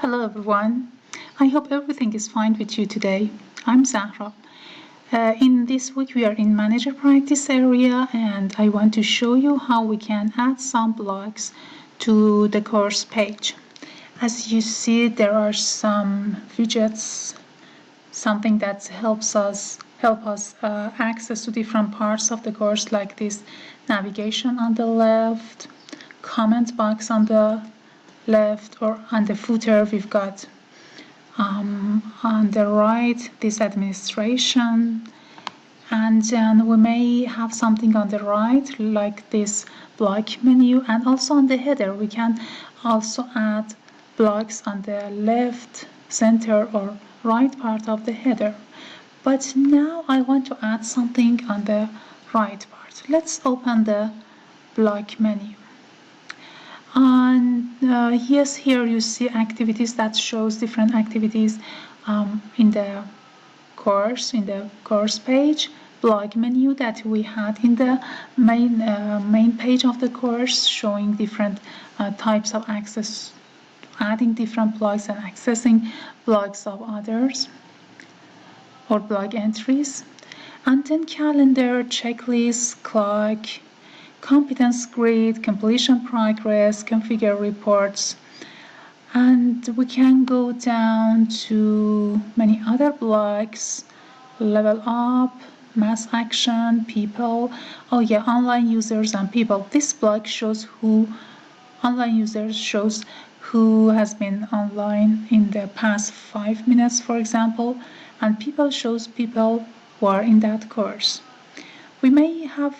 Hello everyone. I hope everything is fine with you today. I'm Zahra. In this week we are in manager practice area and I want to show you how we can add some blocks to the course page. As you see, there are some widgets, something that help us access to different parts of the course, like this navigation on the left, comment box on the left, or on the footer we've got on the right this administration, and then we may have something on the right like this block menu, and also on the header we can also add blocks on the left, center, or right part of the header. But now I want to add something on the right part. Let's open the block menu. And yes, here you see activities that shows different activities in the course page. Blog menu that we had in the main page of the course, showing different types of access, adding different blogs and accessing blogs of others or blog entries. And then calendar, checklist, clock, competence grid, completion progress, configure reports, and we can go down to many other blocks: level up, mass action, people. Oh yeah, online users and people. This block shows who online users shows who has been online in the past 5 minutes, for example, and people shows people who are in that course. We may have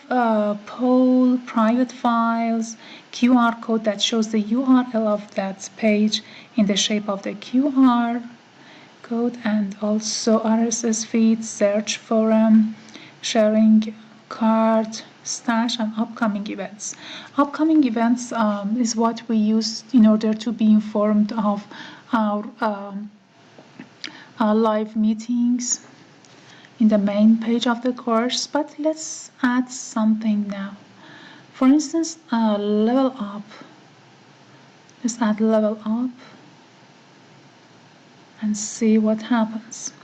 poll, private files, QR code that shows the URL of that page in the shape of the QR code, and also RSS feed, search forum, sharing card, stash, and upcoming events. Upcoming events is what we use in order to be informed of our live meetings in the main page of the course. But let's add something now. For instance, level up. Let's add level up and see what happens.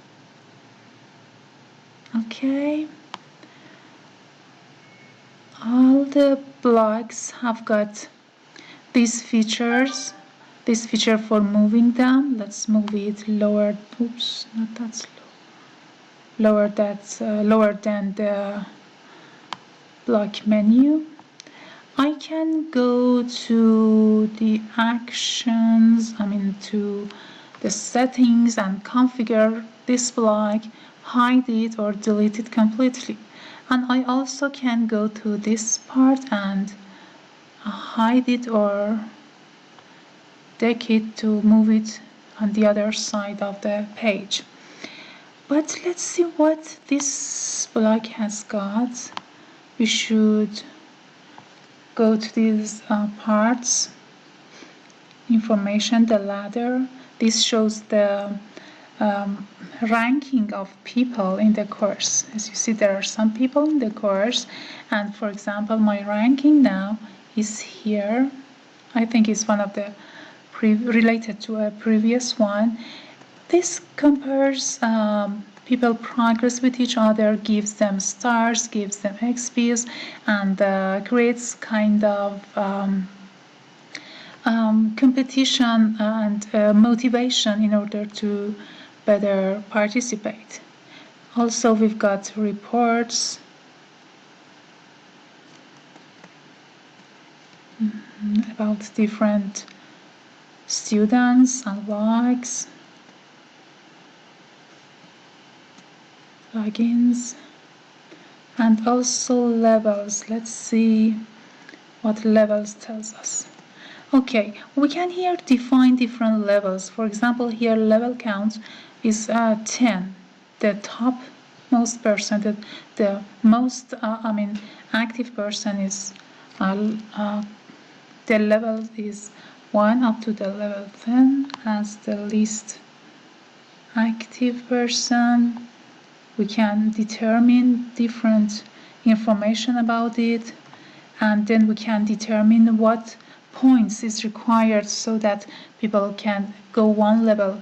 Okay. All the blogs have got these features. This feature for moving them. Let's move it lower. Oops, not that slow. Lower than the block menu. I can go to the actions, to the settings, and configure this block, hide it or delete it completely. And I also can go to this part and hide it or deck it to move it on the other side of the page. But let's see what this block has got. We should go to these parts, information, the ladder. This shows the ranking of people in the course. As you see, there are some people in the course, and for example, my ranking now is here. I think it's one of the related to a previous one. This compares people progress with each other, gives them stars, gives them XPs, and creates kind of competition and motivation in order to better participate. Also, we've got reports, about different students and logs, logins, and also levels. Let's see what levels tells us. Okay, we can here define different levels. For example, here level count is 10. The top most person, the most active person is the level is 1 up to the level 10 as the least active person. We can determine different information about it, and then we can determine what points is required so that people can go one level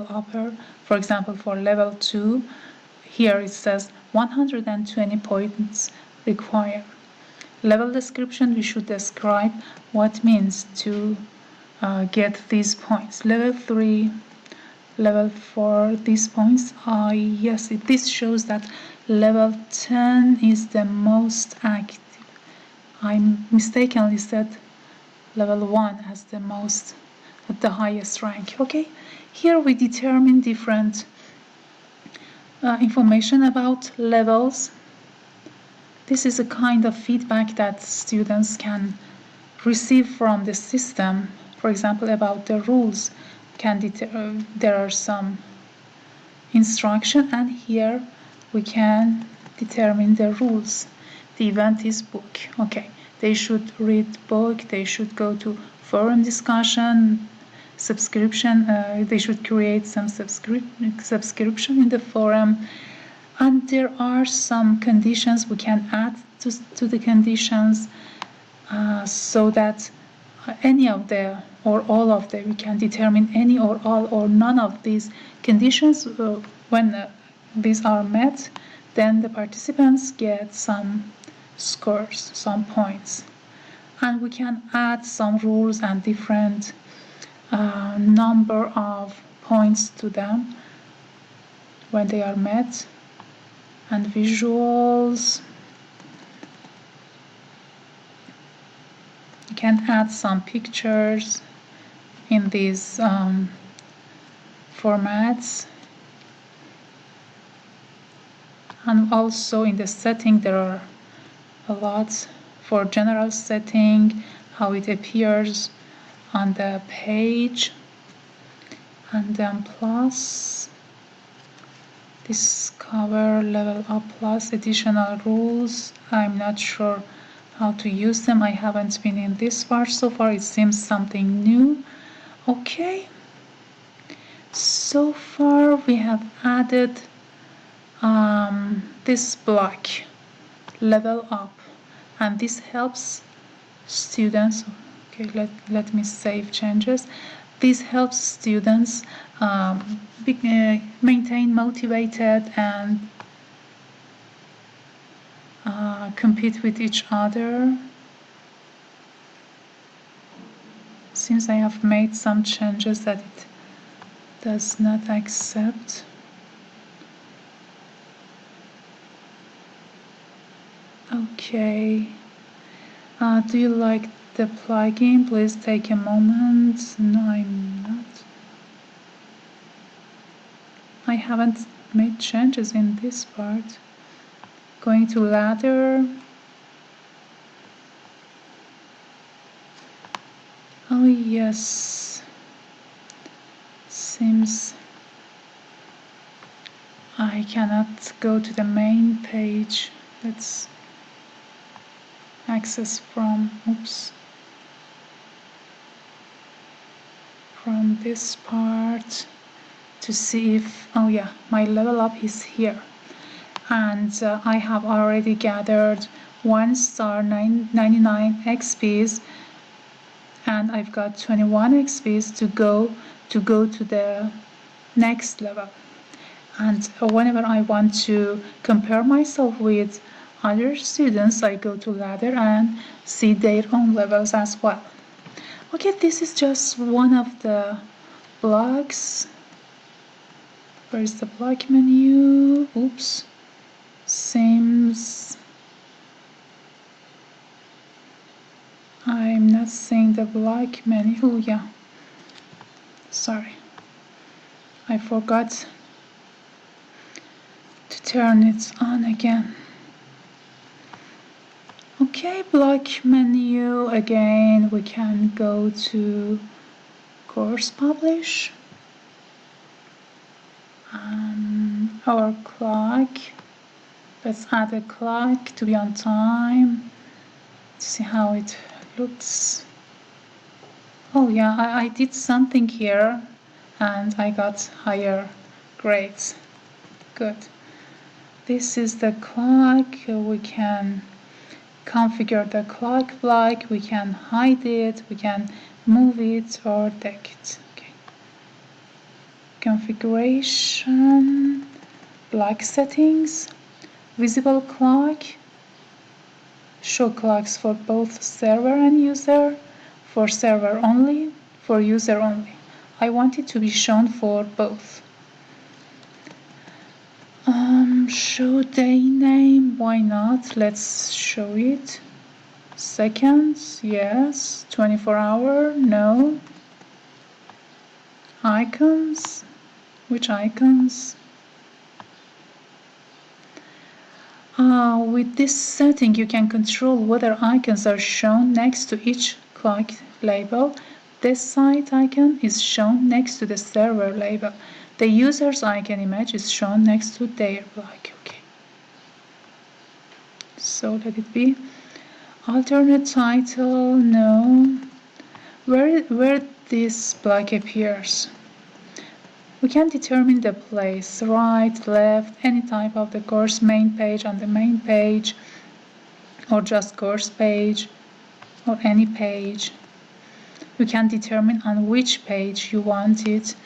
upper. For example, for level 2, here it says 120 points required. Level description, we should describe what means to get these points. Level 3, level 4, these points. Yes, this shows that level 10 is the most active. I mistakenly said level 1 as the most, at the highest rank. Okay, here we determine different information about levels. This is a kind of feedback that students can receive from the system. For example, about the rules, there are some instruction, and here we can determine the rules. The event is book. Okay, they should read book, they should go to forum discussion, subscription, they should create some subscription in the forum, and there are some conditions we can add to the conditions, so that any of the or all of them, we can determine any or all or none of these conditions. When these are met, then the participants get some scores, some points, and we can add some rules and different number of points to them when they are met. And visuals, you can add some pictures in these formats. And also in the setting, there are a lot for general setting, how it appears on the page, and then plus discover level up plus additional rules. I'm not sure how to use them. I haven't been in this part so far. It seems something new. Okay, so far we have added this block, level up, and this helps students. Okay, let me save changes. This helps students maintain motivated and compete with each other. Since I have made some changes that it does not accept. Okay. Do you like the plugin? Please take a moment. No, I'm not. I haven't made changes in this part. Going to ladder. Oh yes. Seems I cannot go to the main page. Let's access from this part to see if, oh yeah, my level up is here, and I have already gathered 1 star 99 XPs, and I've got 21 XPs to go to the next level. And whenever I want to compare myself with other students, I go to ladder and see their own levels as well. Okay, this is just one of the blocks. Where is the block menu? Oops. Seems I'm not seeing the block menu. Oh yeah. Sorry. I forgot to turn it on again. Okay, block menu again. We can go to course publish. Our clock. Let's add a clock to be on time. See how it looks. Oh yeah, I did something here and I got higher grades. Good. This is the clock. We can configure the clock block. We can hide it, we can move it or take it. Okay. Configuration, block settings, visible clock, show clocks for both server and user, for server only, for user only. I want it to be shown for both. Show day name, why not? Let's show it. Seconds, yes. 24-hour, no. Icons, which icons? With this setting, you can control whether icons are shown next to each clock label. This site icon is shown next to the server label. The user's icon image is shown next to their block. Okay. So let it be. Alternate title, no. Where this block appears. We can determine the place, right, left, any type of the course, main page, on the main page, or just course page, or any page. You can determine on which page you want it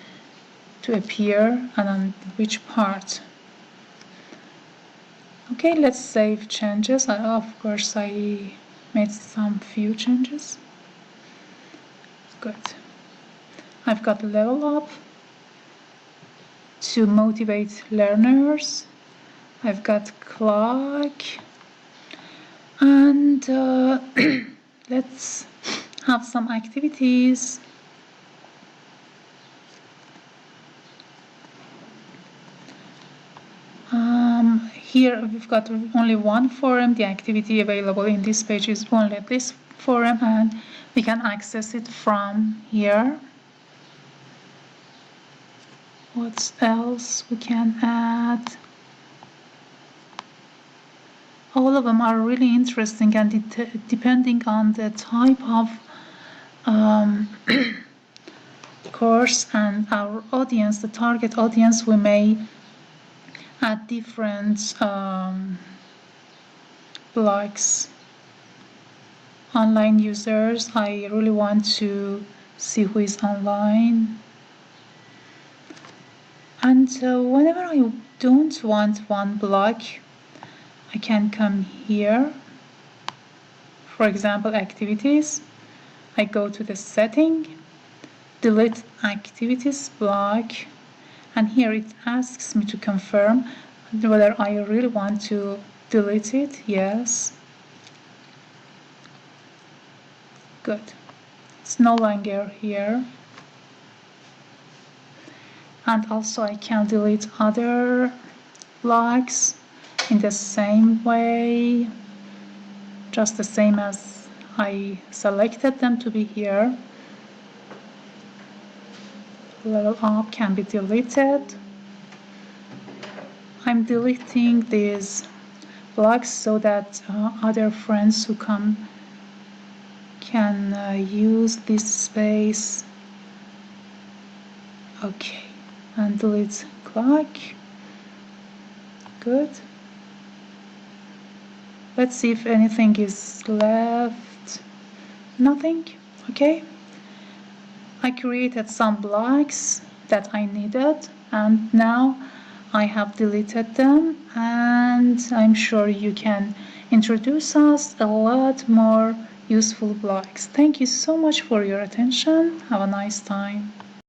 to appear and on which part. Okay, let's save changes. Of course, I made some few changes. Good. I've got level up to motivate learners. I've got clock, and let's have some activities. Here we've got only one forum. The activity available in this page is only this forum, and we can access it from here. What else we can add? All of them are really interesting, and depending on the type of course and our audience, the target audience, we may add different blocks. Online users, I really want to see who is online. And whenever I don't want one block, I can come here. For example, activities. I go to the setting, delete activities block, and here it asks me to confirm whether I really want to delete it. Yes. Good. It's no longer here. And also I can delete other blocks in the same way, just the same as I selected them to be here. Level up can be deleted. I'm deleting these blocks so that other friends who come can use this space. Okay, and delete clock. Good. Let's see if anything is left. Nothing. Okay. I created some blocks that I needed, and now I have deleted them, and I'm sure you can introduce us a lot more useful blocks. Thank you so much for your attention. Have a nice time.